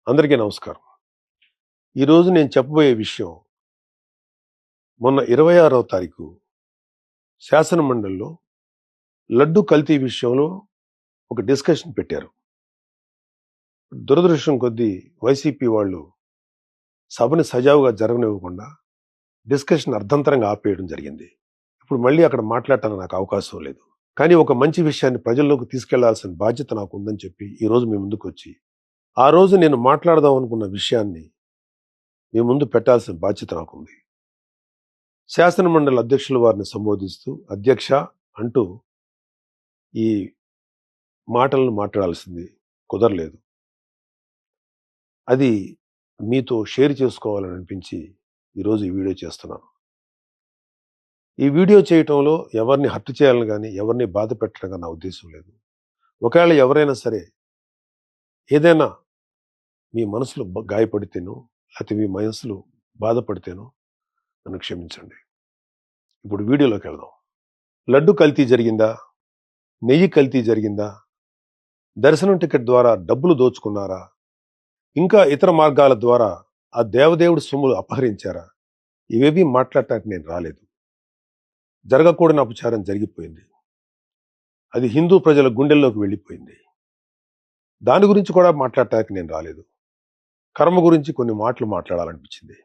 అందరికీ నమస్కారం. ఈరోజు నేను చెప్పబోయే విషయం మొన్న 26వ తారీఖు శాసన మండలిలో లడ్డు కల్తీ విషయంలో ఒక డిస్కషన్ పెట్టారు. దురదృష్టం కొద్దీ వైసీపీ వాళ్ళు సభని సజావుగా జరగనివ్వకుండా డిస్కషన్ అర్ధంతరంగా ఆపేయడం జరిగింది. ఇప్పుడు మళ్ళీ అక్కడ మాట్లాడటానికి నాకు అవకాశం లేదు. కానీ ఒక మంచి విషయాన్ని ప్రజల్లోకి తీసుకెళ్లాల్సిన బాధ్యత నాకు ఉందని చెప్పి ఈరోజు మీ ముందుకు వచ్చి ఆ రోజు నేను మాట్లాడదాం అనుకున్న విషయాన్ని మీ ముందు పెట్టాల్సిన బాధ్యత నాకుంది. శాసన మండలి అధ్యక్షుల వారిని సంబోధిస్తూ అధ్యక్ష అంటూ ఈ మాటలను మాట్లాడాల్సింది కుదరలేదు. అది మీతో షేర్ చేసుకోవాలని అనిపించి ఈరోజు ఈ వీడియో చేస్తున్నాను. ఈ వీడియో చేయటంలో ఎవరిని హర్ట్ చేయాలని కానీ ఎవరిని బాధ పెట్టడం కానీ నా ఉద్దేశం లేదు. ఒకవేళ ఎవరైనా సరే ఏదైనా మీ మనసులో గాయపడితేనో లేకపోతే మీ మనసులో బాధపడితేనో నన్ను క్షమించండి. ఇప్పుడు వీడియోలోకి వెళ్దాం. లడ్డు కల్తీ జరిగిందా? నెయ్యి కల్తీ జరిగిందా? దర్శనం టికెట్ ద్వారా డబ్బులు దోచుకున్నారా? ఇంకా ఇతర మార్గాల ద్వారా ఆ దేవదేవుడి సొమ్ములు అపహరించారా? ఇవేవి మాట్లాడటానికి నేను రాలేదు. జరగకూడని అపచారం జరిగిపోయింది. అది హిందూ ప్రజల గుండెల్లోకి వెళ్ళిపోయింది. దాని గురించి కూడా మాట్లాడటానికి నేను రాలేదు. కర్మ గురించి కొన్ని మాటలు మాట్లాడాలనిపించింది.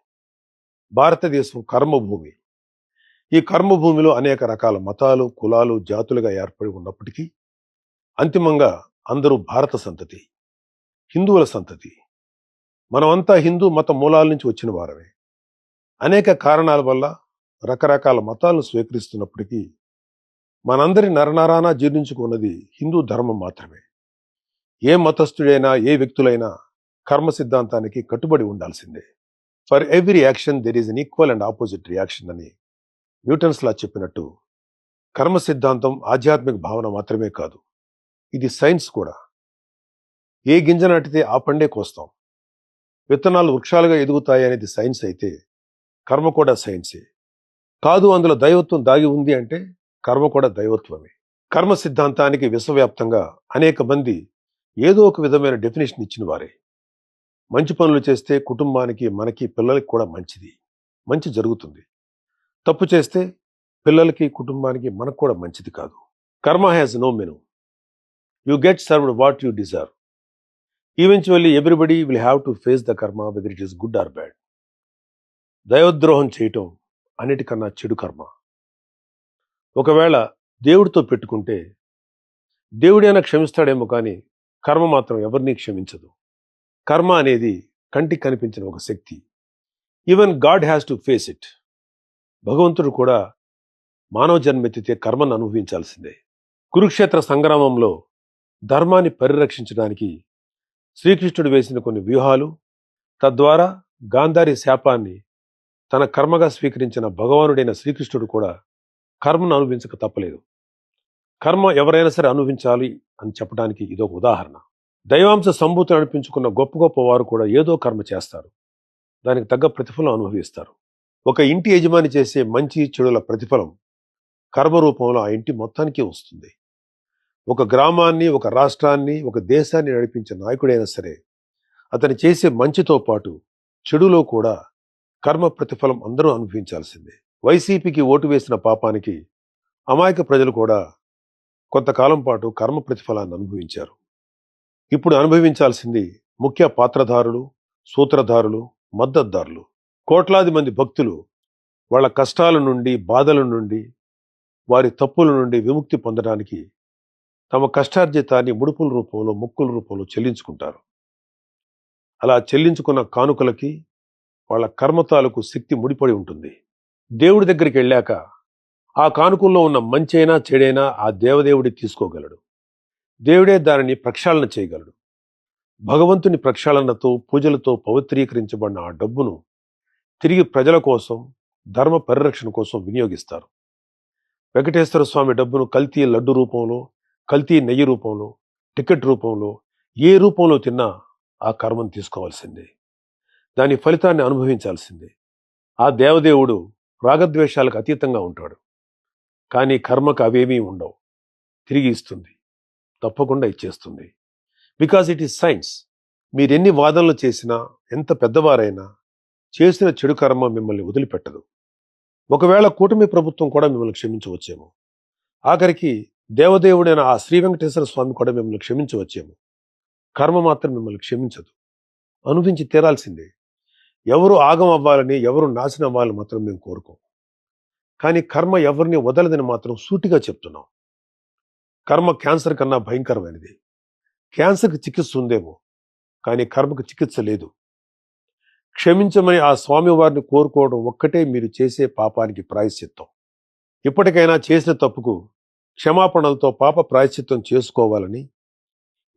భారతదేశం కర్మభూమి. ఈ కర్మభూమిలో అనేక రకాల మతాలు, కులాలు, జాతులుగా ఏర్పడి ఉన్నప్పటికీ అంతిమంగా అందరూ భారత సంతతి, హిందువుల సంతతి. మనమంతా హిందూ మత మూలాల నుంచి వచ్చిన వారమే. అనేక కారణాల వల్ల రకరకాల మతాలను స్వీకరిస్తున్నప్పటికీ మనందరి నరనరానా జీర్ణించుకున్నది హిందూ ధర్మం మాత్రమే. ఏ మతస్థుడైనా ఏ వ్యక్తులైనా కర్మ సిద్ధాంతానికి కట్టుబడి ఉండాల్సిందే. For every action there is an equal and opposite reaction అని న్యూటన్స్ లా చెప్పినట్టు కర్మ సిద్ధాంతం ఆధ్యాత్మిక భావన మాత్రమే కాదు, ఇది సైన్స్ కూడా. ఏ గింజ నాటితే ఆ పండే కోస్తాం. విత్తనాలు వృక్షాలుగా ఎదుగుతాయి అనేది సైన్స్ అయితే కర్మ కూడా సైన్సే. కాదు అందులో దైవత్వం దాగి ఉంది అంటే కర్మ కూడా దైవత్వమే. కర్మ సిద్ధాంతానికి విశ్వవ్యాప్తంగా అనేక మంది ఏదో ఒక విధమైన డెఫినేషన్ ఇచ్చిన వారే. మంచి పనులు చేస్తే కుటుంబానికి, మనకి, పిల్లలకి కూడా మంచిది, మంచి జరుగుతుంది. తప్పు చేస్తే పిల్లలకి, కుటుంబానికి, మనకు కూడా మంచిది కాదు. Karma has no menu. You get served what you deserve. Eventually everybody will have to face the karma whether it is good or bad. దైవద్రోహం చేయటం అన్నిటికన్నా చెడు కర్మ. ఒకవేళ దేవుడితో పెట్టుకుంటే దేవుడైనా క్షమిస్తాడేమో కానీ కర్మ మాత్రం ఎవరినీ క్షమించదు. కర్మ అనేది కంటికి కనిపించిన ఒక శక్తి. Even God has to face it. భగవంతుడు కూడా మానవ జన్మెత్తితే కర్మను అనుభవించాల్సిందే. కురుక్షేత్ర సంగ్రామంలో ధర్మాన్ని పరిరక్షించడానికి శ్రీకృష్ణుడు వేసిన కొన్ని వ్యూహాలు, తద్వారా గాంధారి శాపాన్ని తన కర్మగా స్వీకరించిన భగవానుడైన శ్రీకృష్ణుడు కూడా కర్మను అనుభవించక తప్పలేదు. కర్మ ఎవరైనా సరే అనుభవించాలి అని చెప్పడానికి ఇదొక ఉదాహరణ. దైవాంశ సంభూతిని అనిపించుకున్న గొప్ప గొప్ప వారు కూడా ఏదో కర్మ చేస్తారు, దానికి తగ్గ ప్రతిఫలం అనుభవిస్తారు. ఒక ఇంటి యజమాని చేసే మంచి చెడుల ప్రతిఫలం కర్మ రూపంలో ఆ ఇంటి మొత్తానికి వస్తుంది. ఒక గ్రామాన్ని, ఒక రాష్ట్రాన్ని, ఒక దేశాన్ని నడిపించే నాయకుడైనా సరే అతను చేసే మంచితో పాటు చెడులో కూడా కర్మ ప్రతిఫలం అందరూ అనుభవించాల్సిందే. వైసీపీకి ఓటు వేసిన పాపానికి అమాయక ప్రజలు కూడా కొంతకాలం పాటు కర్మ ప్రతిఫలాన్ని అనుభవించారు. ఇప్పుడు అనుభవించాల్సింది ముఖ్య పాత్రధారులు, సూత్రధారులు, మద్దతుదారులు. కోట్లాది మంది భక్తులు వాళ్ళ కష్టాల నుండి, బాధల నుండి, వారి తప్పుల నుండి విముక్తి పొందడానికి తమ కష్టార్జితాన్ని ముడుపుల రూపంలో, మొక్కుల రూపంలో చెల్లించుకుంటారు. అలా చెల్లించుకున్న కానుకలకి వాళ్ళ కర్మ తాలూకు శక్తి ముడిపడి ఉంటుంది. దేవుడి దగ్గరికి వెళ్ళాక ఆ కానుకల్లో ఉన్న మంచైనా చెడైనా ఆ దేవదేవుడి తీసుకోగలడు. దేవుడే దానిని ప్రక్షాళన చేయగలడు. భగవంతుని ప్రక్షాళనతో, పూజలతో పవిత్రీకరించబడిన ఆ డబ్బును తిరిగి ప్రజల కోసం, ధర్మ పరిరక్షణ కోసం వినియోగిస్తారు. వెంకటేశ్వర స్వామి డబ్బును కల్తీ లడ్డు రూపంలో, కల్తీ నెయ్యి రూపంలో, టికెట్ రూపంలో, ఏ రూపంలో తిన్నా ఆ కర్మను తీసుకోవాల్సిందే. దాని ఫలితాన్ని అనుభవించాల్సిందే. ఆ దేవదేవుడు రాగద్వేషాలకు అతీతంగా ఉంటాడు. కానీ కర్మకు అవేమీ ఉండవు. తిరిగి ఇస్తుంది, తప్పకుండా ఇచ్చేస్తుంది. Because it is science. మీరెన్ని వాదనలు చేసినా, ఎంత పెద్దవారైనా చేసిన చెడు కర్మ మిమ్మల్ని వదిలిపెట్టదు. ఒకవేళ కూటమి ప్రభుత్వం కూడా మిమ్మల్ని క్షమించవచ్చేమో. ఆఖరికి దేవదేవుడైన ఆ శ్రీ వెంకటేశ్వర స్వామి కూడా మిమ్మల్ని క్షమించవచ్చేమో. కర్మ మాత్రం మిమ్మల్ని క్షమించదు. అనుభవించి తీరాల్సిందే. ఎవరు ఆగం అవ్వాలని, ఎవరు నాశనం అవ్వాలని మాత్రం మేము కోరుకోం. కానీ కర్మ ఎవరిని వదలదని మాత్రం సూటిగా చెప్తున్నాం. కర్మ క్యాన్సర్ కన్నా భయంకరమైనది. క్యాన్సర్కి చికిత్స ఉందేమో, కానీ కర్మకు చికిత్స లేదు. క్షమించమని ఆ స్వామి వారిని కోరుకోవడం ఒక్కటే మీరు చేసే పాపానికి ప్రాయశ్చిత్తం. ఇప్పటికైనా చేసిన తప్పుకు క్షమాపణలతో పాప ప్రాయశ్చిత్తం చేసుకోవాలని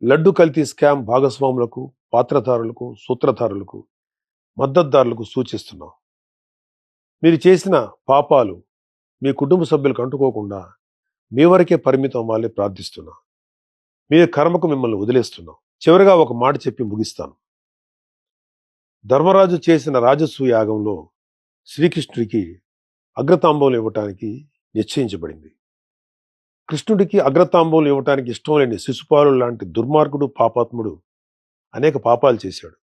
లడ్డు కల్తీ స్కామ్ భాగస్వాములకు, పాత్రధారులకు, సూత్రధారులకు, మద్దతుదారులకు సూచిస్తున్నాం. మీరు చేసిన పాపాలు మీ కుటుంబ సభ్యులకు అంటుకోకుండా మీ వరకే పరిమితం అవ్వాలని ప్రార్థిస్తున్నాం. మీ కర్మకు మిమ్మల్ని వదిలేస్తున్నాం. చివరిగా ఒక మాట చెప్పి ముగిస్తాను. ధర్మరాజు చేసిన రాజసూయ యాగంలో శ్రీకృష్ణుడికి అగ్రతాంబూలం ఇవ్వటానికి నిశ్చయించబడింది. కృష్ణుడికి అగ్రతాంబూలం ఇవ్వటానికి ఇష్టం లేని శిశుపాలుడు లాంటి దుర్మార్గుడు, పాపాత్ముడు అనేక పాపాలు చేశాడు.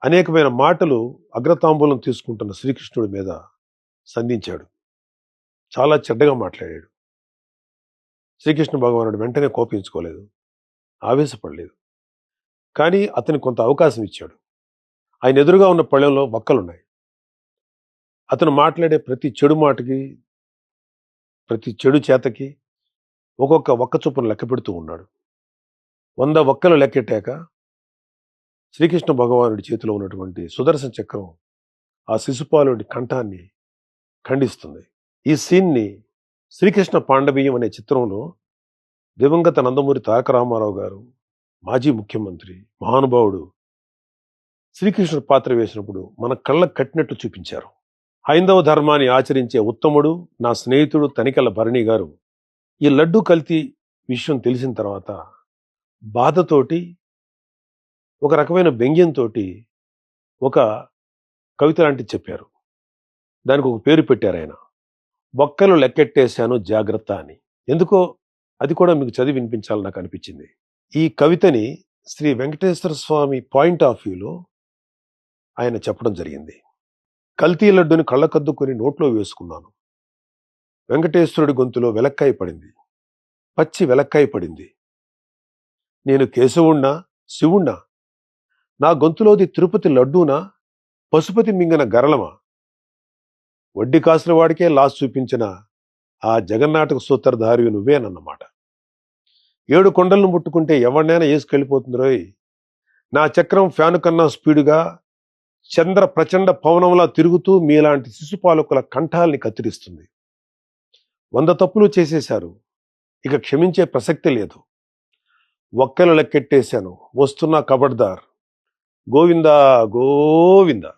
అనేకమైన మాటలు అగ్రతాంబూలం తీసుకుంటున్న శ్రీకృష్ణుడి మీద సంధించాడు. చాలా చెడ్డగా మాట్లాడాడు. శ్రీకృష్ణ భగవానుడు వెంటనే కోపించుకోలేదు, ఆవేశపడలేదు. కానీ అతనికి కొంత అవకాశం ఇచ్చాడు. ఆయన ఎదురుగా ఉన్న పళ్ళెంలో వక్కలున్నాయి. అతను మాట్లాడే ప్రతి చెడు మాటకి, ప్రతి చెడు చేతకి ఒక్కొక్క ఒక్క చొప్పున లెక్క పెడుతూ ఉన్నాడు. 100 వక్కలు లెక్కెట్టాక శ్రీకృష్ణ భగవానుడి చేతిలో ఉన్నటువంటి సుదర్శన చక్రం ఆ శిశుపాలుడి కంఠాన్ని ఖండిస్తుంది. ఈ సీన్ని శ్రీకృష్ణ పాండవీయం అనే చిత్రంలో దివంగత నందమూరి తారక రామారావు గారు, మాజీ ముఖ్యమంత్రి, మహానుభావుడు శ్రీకృష్ణుడు పాత్ర వేసినప్పుడు మన కళ్ళకు కట్టినట్టు చూపించారు. హైందవ ధర్మాన్ని ఆచరించే ఉత్తముడు, నా స్నేహితుడు తనికెళ్ల భరణి గారు ఈ లడ్డు కల్తీ విషయం తెలిసిన తర్వాత బాధతోటి, ఒక రకమైన వ్యంగ్యంతో ఒక కవిత లాంటిది చెప్పారు. దానికి ఒక పేరు పెట్టారు ఆయన, బొక్కలు లెక్కెట్టేశాను జాగ్రత్త అని. ఎందుకో అది కూడా మీకు చదివి వినిపించాలని నాకు అనిపించింది. ఈ కవితని శ్రీ వెంకటేశ్వర స్వామి పాయింట్ ఆఫ్ వ్యూలో ఆయన చెప్పడం జరిగింది. కల్తీ లడ్డుని కళ్ళకద్దుకొని నోట్లో వేసుకున్నాను. వెంకటేశ్వరుడి గొంతులో వెలక్కాయ పడింది, పచ్చి వెలక్కాయ పడింది. నేను కేశవుణ్ణా, శివుణ్ణా? నా గొంతులోది తిరుపతి లడ్డూనా, పశుపతి మింగన గరళమా? వడ్డీ కాసుల వాడికే లాస్ చూపించిన ఆ జగన్నాటక సూత్రధారి నువ్వేనన్నమాట. 7 కొండలను ముట్టుకుంటే ఎవరినైనా వేసుకెళ్ళిపోతుంది రోయ్. నా చక్రం ఫ్యాను కన్నా స్పీడుగా చంద్ర ప్రచండ పవనంలా తిరుగుతూ మీలాంటి శిశుపాలకుల కంఠాల్ని కత్తిరిస్తుంది. 100 తప్పులు చేసేశారు, ఇక క్షమించే ప్రసక్తి లేదు. ఒక్కలు లెక్కెట్టేశాను, వస్తున్నా కబడ్దార్. గోవిందా గోవిందా.